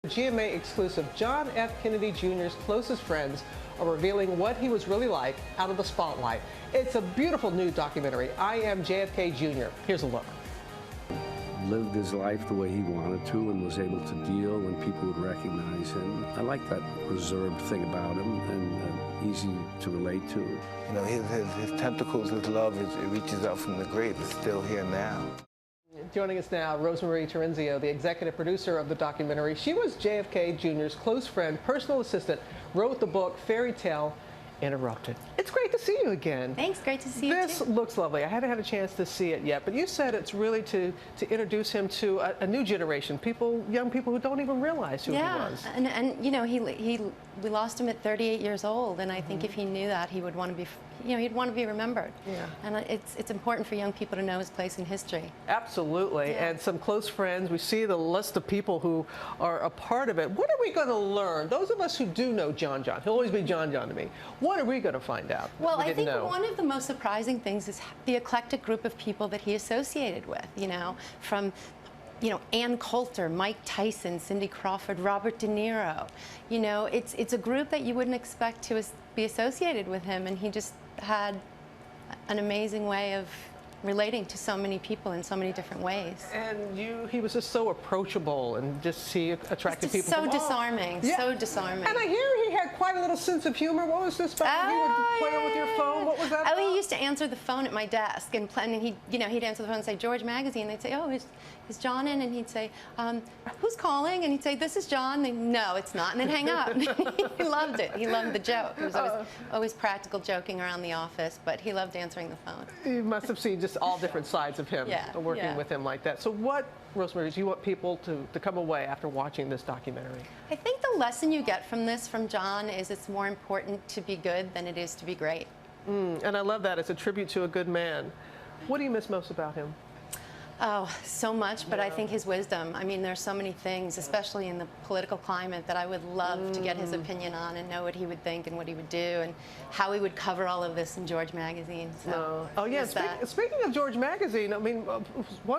GMA exclusive, John F. Kennedy Jr.'s closest friends are revealing what he was really like out of the spotlight. It's a beautiful new documentary, I Am JFK Jr. Here's a look. Lived his life the way he wanted to and was able to deal and people would recognize him. I like that reserved thing about him and easy to relate to. You know, his tentacles, his love, it reaches out from the grave. It's still here now. Joining us now, Rosemarie Terenzio, the executive producer of the documentary. She was JFK Jr.'s close friend, personal assistant, wrote the book Fairy Tale Interrupted. It's great to see you again. Thanks, great to see you This too. looks lovely. I hadn't had a chance to see it yet, but you said it's really to introduce him to a new generation, young people who don't even realize who he was. And you know, we lost him at 38 years old, and I think if he knew that, he would want to be, he'd want to be remembered. Yeah. And it's important for young people to know his place in history. Absolutely, Yeah. and some close friends. We see the list of people who are a part of it. What are we going to learn? Those of us who do know John, he'll always be John to me. What are we going to find out? Well, I think one of the most surprising things is the eclectic group of people that he associated with, from Ann Coulter, Mike Tyson, Cindy Crawford, Robert De Niro. It's a group that you wouldn't expect to be associated with him, and he just had an amazing way of relating to so many people in so many different ways. And he was just so approachable and he attracted people. So disarming, so disarming. And I hear he had quite a little sense of humor. What was this about? When you were playing with your phone? What was that about? He used to answer the phone at my desk, and he'd answer the phone and say, George Magazine. They'd say, oh, is John in? And he'd say, who's calling? And he'd say, this is John. No, it's not. And then hang up. He loved it. He loved the joke. He was always practical joking around the office, but he loved answering the phone. You must have seen just all different sides of him working with him like that. So what, Rosemarie, do you want people to come away after watching this documentary? I think the lesson you get from John, is it's more important to be good than it is to be great. And I love that. It's a tribute to a good man. What do you miss most about him? Oh, so much, but I think his wisdom. I mean, there's so many things, especially in the political climate, that I would love to get his opinion on and know what he would think and what he would do and how he would cover all of this in George Magazine. So, oh, yeah. Speaking of George Magazine, I mean,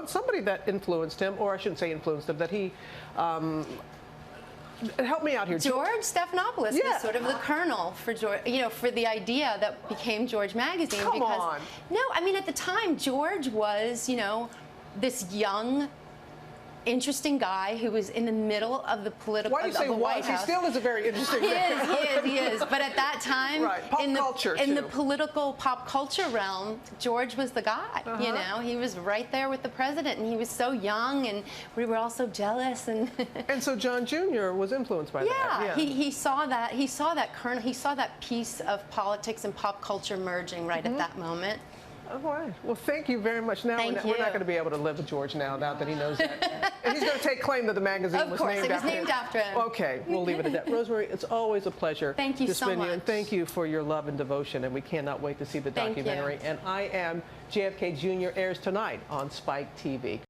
somebody that influenced him, or I shouldn't say influenced him, that he help me out here. George Stephanopoulos was sort of the kernel for George, for the idea that became George Magazine. Come on. No, I mean, at the time, George was, this young, interesting guy who was in the middle of the political. Why do you say was? He still is a very interesting guy. He is. But at that time, in the political pop culture realm, George was the guy. He was right there with the president, and he was so young, and we were all so jealous. And so John Jr. was influenced by that. Yeah, he saw that. He saw that kernel. He saw that piece of politics and pop culture merging right at that moment. All right. Well, thank you very much. Now we're not going to be able to live with George now that he knows that. And he's going to take claim that the magazine was named after him. Okay, we'll leave it at that. Rosemarie, it's always a pleasure to spend you. And thank you for your love and devotion. And we cannot wait to see the documentary. And I Am JFK Jr. airs tonight on Spike TV.